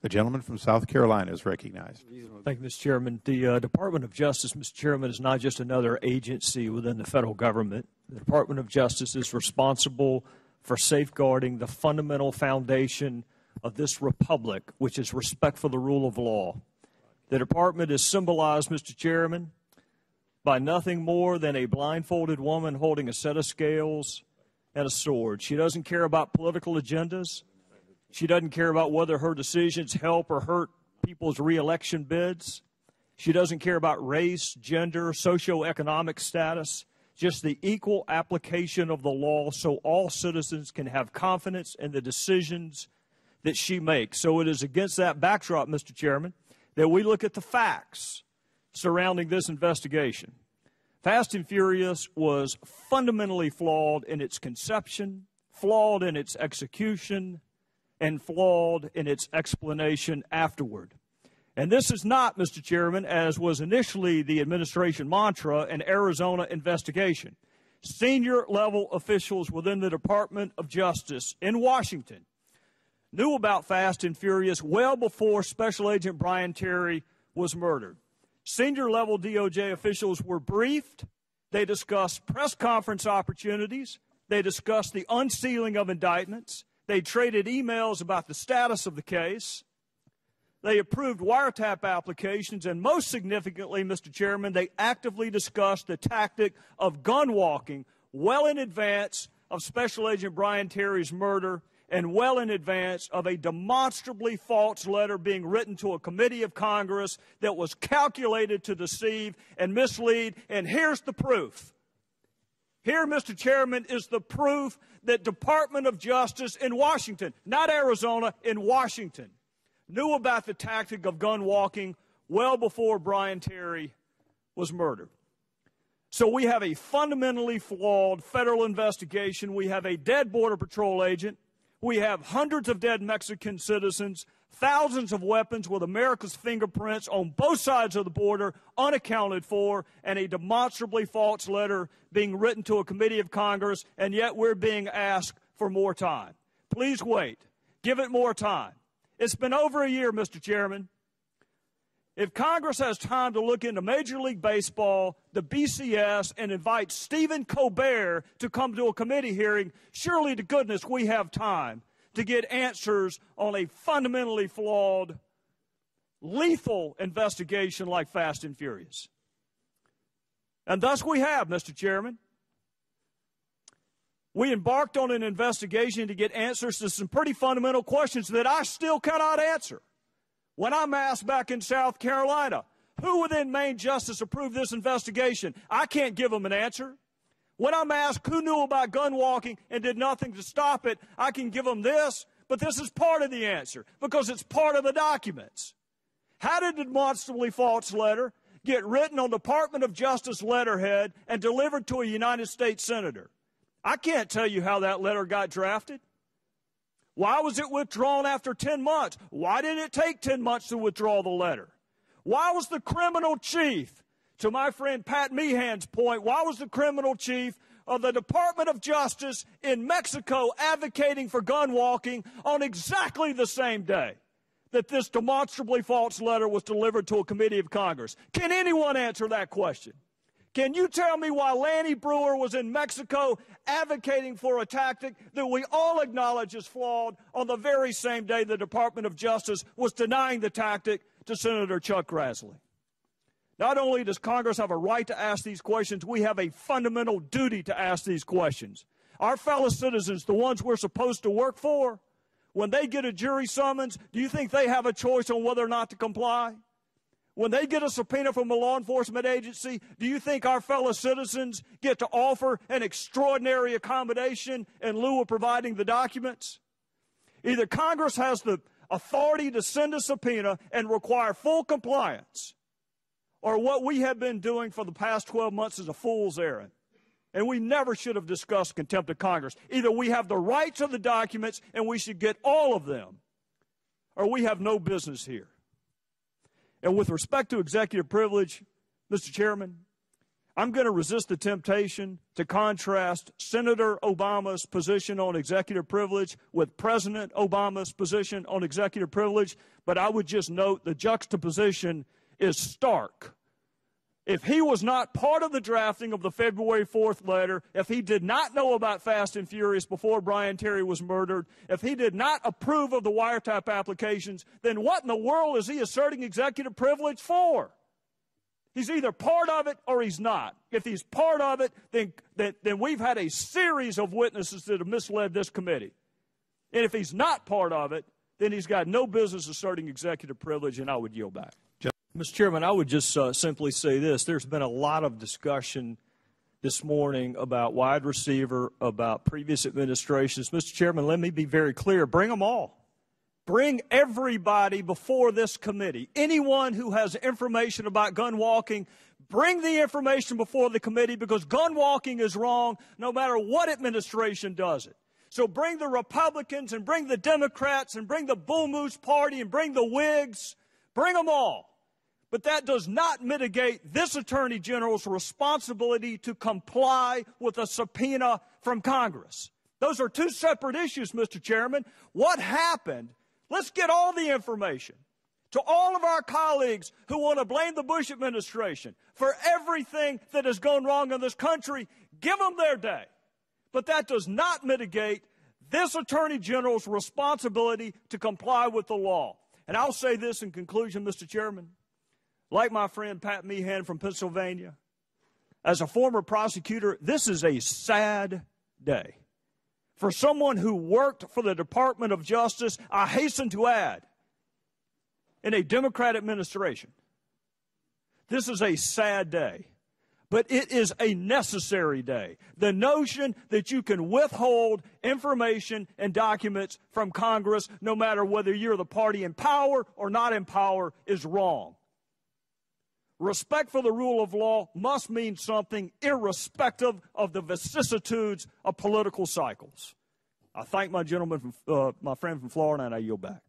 The gentleman from South Carolina is recognized. Thank you, Mr. Chairman. The Department of Justice, Mr. Chairman, is not just another agency within the federal government. The Department of Justice is responsible for safeguarding the fundamental foundation of this republic, which is respect for the rule of law. The department is symbolized, Mr. Chairman, by nothing more than a blindfolded woman holding a set of scales and a sword. She doesn't care about political agendas. She doesn't care about whether her decisions help or hurt people's reelection bids. She doesn't care about race, gender, socioeconomic status, just the equal application of the law so all citizens can have confidence in the decisions that she makes. So it is against that backdrop, Mr. Chairman, that we look at the facts surrounding this investigation. Fast and Furious was fundamentally flawed in its conception, flawed in its execution, and flawed in its explanation afterward. And this is not, Mr. Chairman, as was initially the administration mantra, an Arizona investigation. Senior level officials within the Department of Justice in Washington knew about Fast and Furious well before Special Agent Brian Terry was murdered. Senior level DOJ officials were briefed. They discussed press conference opportunities. They discussed the unsealing of indictments. They traded emails about the status of the case. They approved wiretap applications, and most significantly, Mr. Chairman, they actively discussed the tactic of gun walking well in advance of Special Agent Brian Terry's murder and well in advance of a demonstrably false letter being written to a committee of Congress that was calculated to deceive and mislead. And here's the proof. Here, Mr. Chairman, is the proof that Department of Justice in Washington, not Arizona, in Washington, knew about the tactic of gun walking well before Brian Terry was murdered. So we have a fundamentally flawed federal investigation. We have a dead Border Patrol agent. We have hundreds of dead Mexican citizens, thousands of weapons with America's fingerprints on both sides of the border, unaccounted for, and a demonstrably false letter being written to a committee of Congress, and yet we're being asked for more time. Please wait. Give it more time. It's been over a year, Mr. Chairman. If Congress has time to look into Major League Baseball, the BCS, and invite Stephen Colbert to come to a committee hearing, surely to goodness we have time to get answers on a fundamentally flawed, lethal investigation like Fast and Furious. And thus we have, Mr. Chairman. We embarked on an investigation to get answers to some pretty fundamental questions that I still cannot answer. When I'm asked back in South Carolina, who within Maine Justice approved this investigation, I can't give them an answer. When I'm asked who knew about gun walking and did nothing to stop it, I can give them this, but this is part of the answer because it's part of the documents. How did the demonstrably false letter get written on Department of Justice letterhead and delivered to a United States senator? I can't tell you how that letter got drafted. Why was it withdrawn after 10 months? Why did it take 10 months to withdraw the letter? Why was the criminal chief, to my friend Pat Meehan's point, why was the criminal chief of the Department of Justice in Mexico advocating for gun walking on exactly the same day that this demonstrably false letter was delivered to a committee of Congress? Can anyone answer that question? Can you tell me why Lanny Brewer was in Mexico advocating for a tactic that we all acknowledge is flawed on the very same day the Department of Justice was denying the tactic to Senator Chuck Grassley? Not only does Congress have a right to ask these questions, we have a fundamental duty to ask these questions. Our fellow citizens, the ones we're supposed to work for, when they get a jury summons, do you think they have a choice on whether or not to comply? When they get a subpoena from a law enforcement agency, do you think our fellow citizens get to offer an extraordinary accommodation in lieu of providing the documents? Either Congress has the authority to send a subpoena and require full compliance, or what we have been doing for the past 12 months is a fool's errand. And we never should have discussed contempt of Congress. Either we have the right to the documents and we should get all of them, or we have no business here. And with respect to executive privilege, Mr. Chairman, I'm going to resist the temptation to contrast Senator Obama's position on executive privilege with President Obama's position on executive privilege, but I would just note the juxtaposition is stark. If he was not part of the drafting of the February 4th letter, if he did not know about Fast and Furious before Brian Terry was murdered, if he did not approve of the wiretap applications, then what in the world is he asserting executive privilege for? He's either part of it or he's not. If he's part of it, then we've had a series of witnesses that have misled this committee. And if he's not part of it, then he's got no business asserting executive privilege, and I would yield back. Mr. Chairman, I would just simply say this. There's been a lot of discussion this morning about wide receiver, about previous administrations. Mr. Chairman, let me be very clear. Bring them all. Bring everybody before this committee. Anyone who has information about gun walking, bring the information before the committee, because gun walking is wrong no matter what administration does it. So bring the Republicans and bring the Democrats and bring the Bull Moose Party and bring the Whigs. Bring them all. But that does not mitigate this Attorney General's responsibility to comply with a subpoena from Congress. Those are two separate issues, Mr. Chairman. What happened? Let's get all the information. To all of our colleagues who want to blame the Bush administration for everything that has gone wrong in this country, give them their day. But that does not mitigate this Attorney General's responsibility to comply with the law. And I'll say this in conclusion, Mr. Chairman. Like my friend Pat Meehan from Pennsylvania, as a former prosecutor, this is a sad day. For someone who worked for the Department of Justice, I hasten to add, in a Democrat administration, this is a sad day, but it is a necessary day. The notion that you can withhold information and documents from Congress, no matter whether you're the party in power or not in power, is wrong. Respect for the rule of law must mean something irrespective of the vicissitudes of political cycles. I thank my friend from Florida, and I yield back.